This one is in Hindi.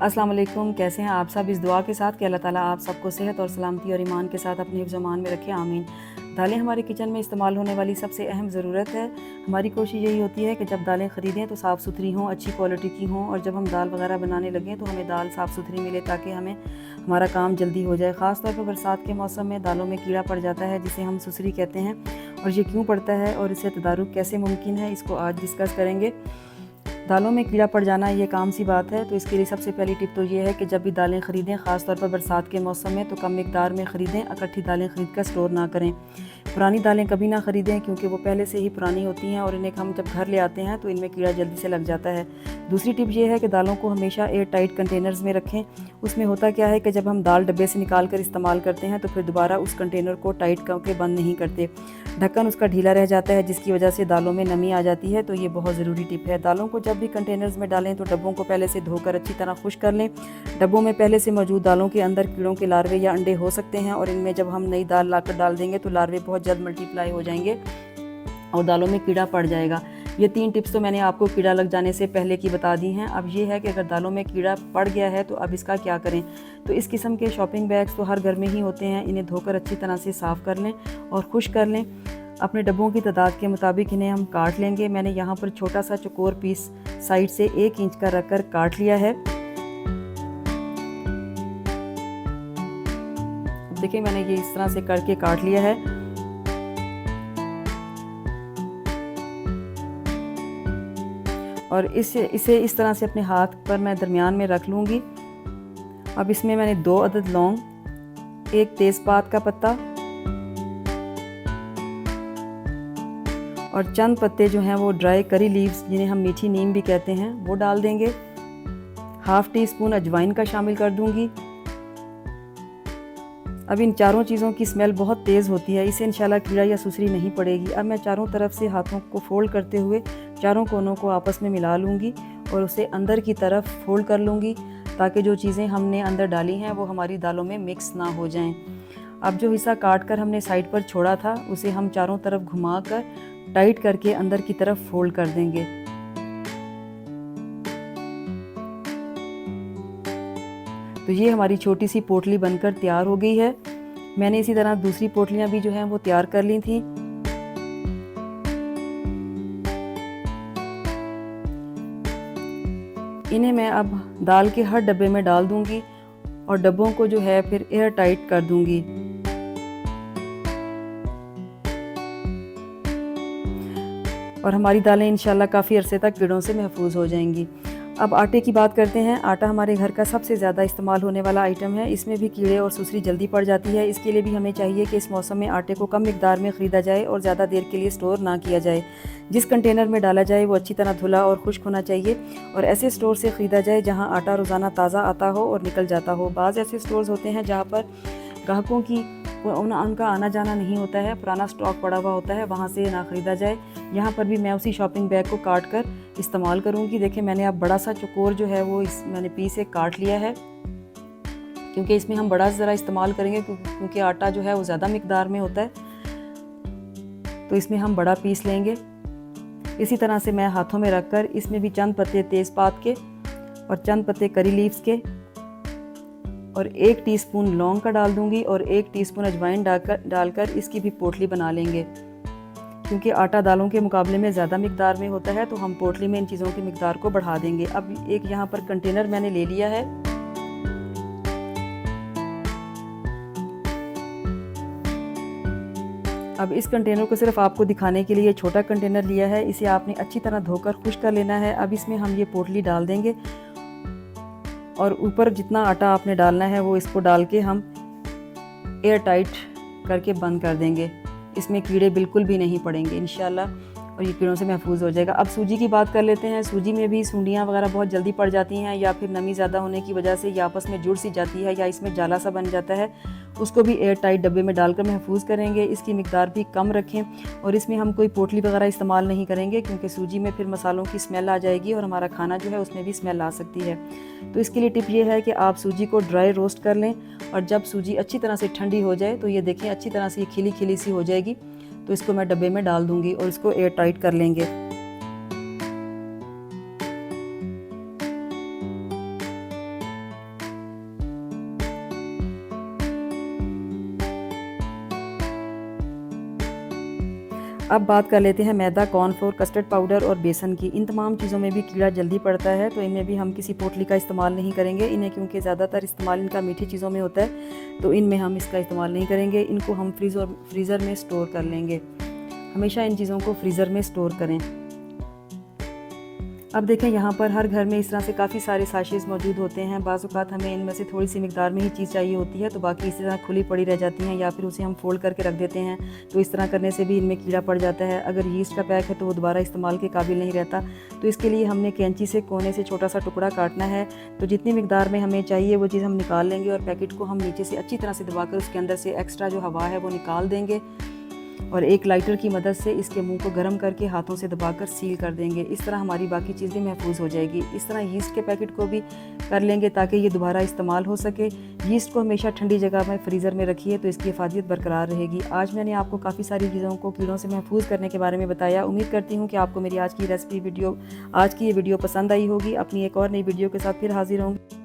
अस्सलाम वालेकुम, कैसे हैं आप सब। इस दुआ के साथ कि अल्लाह ताला आप सबको सेहत और सलामती और ईमान के साथ अपने हिफ्ज़ अमान में रखे, आमीन। दालें हमारे किचन में इस्तेमाल होने वाली सबसे अहम ज़रूरत है। हमारी कोशिश यही होती है कि जब दालें ख़रीदें तो साफ़ सुथरी हों, अच्छी क्वालिटी की हों, और जब हम दाल वगैरह बनाने लगें तो हमें दाल साफ़ सुथरी मिले ताकि हमें हमारा काम जल्दी हो जाए। ख़ास तौर पर बरसात के मौसम में दालों में कीड़ा पड़ जाता है जिसे हम सुसरी कहते हैं, और ये क्यों पड़ता है और इससे तदारुक कैसे मुमकिन है, इसको आज डिस्कस करेंगे। दालों में कीड़ा पड़ जाना ये काम सी बात है, तो इसके लिए सबसे पहली टिप तो ये है कि जब भी दालें ख़रीदें, ख़ास तौर पर बरसात के मौसम में, तो कम मिकदार में ख़रीदें। इकट्ठी दालें ख़रीद कर स्टोर ना करें। पुरानी दालें कभी ना ख़रीदें क्योंकि वो पहले से ही पुरानी होती हैं और इन्हें हम जब घर ले आते हैं तो इनमें कीड़ा जल्दी से लग जाता है। दूसरी टिप ये है कि दालों को हमेशा एयर टाइट कंटेनर्स में रखें। उसमें होता क्या है कि जब हम दाल डब्बे से निकाल कर इस्तेमाल करते हैं तो फिर दोबारा उस कंटेनर को टाइट करके बंद नहीं करते, ढक्कन उसका ढीला रह जाता है जिसकी वजह से दालों में नमी आ जाती है। तो ये बहुत ज़रूरी टिप है। दालों को जब भी कंटेनर्स में डालें तो डब्बों को पहले से धोकर अच्छी तरह खुश कर लें। डब्बों में पहले से मौजूद दालों के अंदर कीड़ों के लार्वे या अंडे हो सकते हैं, और इनमें जब हम नई दाल लाकर डाल देंगे तो लार्वे बहुत जल्द मल्टीप्लाई हो जाएंगे और दालों में कीड़ा पड़ जाएगा। ये 3 टिप्स तो मैंने आपको कीड़ा लग जाने से पहले की बता दी हैं। अब ये है कि अगर दालों में कीड़ा पड़ गया है तो अब इसका क्या करें। तो इस किस्म के शॉपिंग बैग्स तो हर घर में ही होते हैं। इन्हें धोकर अच्छी तरह से साफ़ कर लें और खुश कर लें। अपने डब्बों की तादाद के मुताबिक इन्हें हम काट लेंगे। मैंने यहाँ पर छोटा सा चौकोर पीस साइड से 1 इंच का रखकर काट लिया है। देखिए मैंने ये इस तरह से करके काट लिया है। और इसे इस तरह से अपने हाथ पर मैं दरमियान में रख लूँगी। अब इसमें मैंने 2 अदद लौंग, 1 तेज़पात का पत्ता और चंद पत्ते जो हैं वो ड्राई करी लीव्स, जिन्हें हम मीठी नीम भी कहते हैं, वो डाल देंगे। हाफ़ टी स्पून अजवाइन का शामिल कर दूंगी। अब इन चारों चीज़ों की स्मेल बहुत तेज़ होती है, इसे इंशाल्लाह कीड़ा या सुसरी नहीं पड़ेगी। अब मैं चारों तरफ से हाथों को फोल्ड करते हुए चारों कोनों को आपस में मिला लूँगी और उसे अंदर की तरफ फोल्ड कर लूँगी ताकि जो चीज़ें हमने अंदर डाली हैं वो हमारी दालों में मिक्स ना हो जाएं। अब जो हिस्सा काट कर हमने साइड पर छोड़ा था उसे हम चारों तरफ घुमा कर टाइट करके अंदर की तरफ फोल्ड कर देंगे। तो ये हमारी छोटी सी पोटली बनकर तैयार हो गई है। मैंने इसी तरह दूसरी पोटलियाँ भी जो हैं वो तैयार कर ली थी। इन्हें मैं अब दाल के हर डब्बे में डाल दूंगी और डब्बों को जो है फिर एयर टाइट कर दूंगी। और हमारी दालें इंशाल्लाह काफ़ी अरसे तक कीड़ों से महफूज हो जाएंगी। अब आटे की बात करते हैं। आटा हमारे घर का सबसे ज़्यादा इस्तेमाल होने वाला आइटम है। इसमें भी कीड़े और सुसरी जल्दी पड़ जाती है। इसके लिए भी हमें चाहिए कि इस मौसम में आटे को कम मिकदार में ख़रीदा जाए और ज़्यादा देर के लिए स्टोर ना किया जाए। जिस कंटेनर में डाला जाए वो अच्छी तरह धुला और खुश्क होना चाहिए, और ऐसे स्टोर से ख़रीदा जाए जहाँ आटा रोज़ाना ताज़ा आता हो और निकल जाता हो। बाज़ ऐसे स्टोर्स होते हैं जहाँ पर ग्राहकों की उनका आना जाना नहीं होता है, पुराना स्टॉक पड़ा हुआ होता है, वहाँ से ना ख़रीदा जाए। यहाँ पर भी मैं उसी शॉपिंग बैग को काट कर इस्तेमाल करूँगी। देखिए मैंने अब बड़ा सा चौकोर जो है वो मैंने पीस से काट लिया है, क्योंकि इसमें हम बड़ा ज़रा इस्तेमाल करेंगे क्योंकि आटा जो है वो ज़्यादा मिकदार में होता है, तो इसमें हम बड़ा पीस लेंगे। इसी तरह से मैं हाथों में रख कर इसमें भी चंद पत्ते तेज़पात के और चंद पत्ते करी लीव्स के और 1 टीस्पून लौंग का डाल दूंगी और 1 टीस्पून अजवाइन डालकर इसकी भी पोटली बना लेंगे। क्योंकि आटा दालों के मुकाबले में ज़्यादा मिकदार में होता है तो हम पोटली में इन चीज़ों की मिकदार को बढ़ा देंगे। अब एक यहाँ पर कंटेनर मैंने ले लिया है। अब इस कंटेनर को सिर्फ आपको दिखाने के लिए छोटा कंटेनर लिया है। इसे आपने अच्छी तरह धोकर खुश कर लेना है। अब इसमें हम ये पोटली डाल देंगे और ऊपर जितना आटा आपने डालना है वो इसको डाल के हम एयर टाइट करके बंद कर देंगे। इसमें कीड़े बिल्कुल भी नहीं पड़ेंगे इंशाल्लाह, और ये कीड़ों से महफूज हो जाएगा। अब सूजी की बात कर लेते हैं। सूजी में भी सुंडियाँ वगैरह बहुत जल्दी पड़ जाती हैं, या फिर नमी ज़्यादा होने की वजह से ये आपस में जुड़ सी जाती है या इसमें जाला सा बन जाता है। उसको भी एयर टाइट डब्बे में डालकर महफूज करेंगे। इसकी मिकदार भी कम रखें और इसमें हम कोई पोटली वगैरह इस्तेमाल नहीं करेंगे क्योंकि सूजी में फिर मसालों की स्मेल आ जाएगी और हमारा खाना जो है उसमें भी स्मेल आ सकती है। तो इसके लिए टिप ये है कि आप सूजी को ड्राई रोस्ट कर लें, और जब सूजी अच्छी तरह से ठंडी हो जाए तो ये देखें अच्छी तरह से ये खिली खिली सी हो जाएगी, तो इसको मैं डब्बे में डाल दूंगी और इसको एयर टाइट कर लेंगे। अब बात कर लेते हैं मैदा, कॉर्नफ्लोर, कस्टर्ड पाउडर और बेसन की। इन तमाम चीज़ों में भी कीड़ा जल्दी पड़ता है, तो इनमें भी हम किसी पोटली का इस्तेमाल नहीं करेंगे इन्हें, क्योंकि ज़्यादातर इस्तेमाल इनका मीठी चीज़ों में होता है, तो इनमें हम इसका इस्तेमाल नहीं करेंगे। इनको हम फ्रीज़र में स्टोर कर लेंगे। हमेशा इन चीज़ों को फ्रीज़र में स्टोर करें। अब देखें, यहाँ पर हर घर में इस तरह से काफ़ी सारे साशेज़ मौजूद होते हैं। बाज़ औक़ात हमें इनमें से थोड़ी सी मिकदार में ही चीज़ चाहिए होती है, तो बाकी इसी तरह खुली पड़ी रह जाती हैं, या फिर उसे हम फोल्ड करके रख देते हैं, तो इस तरह करने से भी इनमें कीड़ा पड़ जाता है। अगर यीस्ट का पैक है तो वो दोबारा इस्तेमाल के काबिल नहीं रहता, तो इसके लिए हमने कैंची से कोने से छोटा सा टुकड़ा काटना है। तो जितनी मिकदार में हमें चाहिए वो चीज़ हम निकाल लेंगे, और पैकेट को हम नीचे से अच्छी तरह से दबाकर उसके अंदर से एक्स्ट्रा जो हवा है वो निकाल देंगे, और एक लाइटर की मदद से इसके मुंह को गर्म करके हाथों से दबाकर सील कर देंगे। इस तरह हमारी बाकी चीज़ भी महफूज हो जाएगी। इस तरह यीस्ट के पैकेट को भी कर लेंगे ताकि ये दोबारा इस्तेमाल हो सके। यीस्ट को हमेशा ठंडी जगह में फ्रीज़र में रखिए, तो इसकी हिफाजत बरकरार रहेगी। आज मैंने आपको काफ़ी सारी चीज़ों को कीड़ों से महफूज करने के बारे में बताया। उम्मीद करती हूँ कि आपको मेरी आज की ये वीडियो पसंद आई होगी। अपनी एक और नई वीडियो के साथ फिर हाजिर होंगे।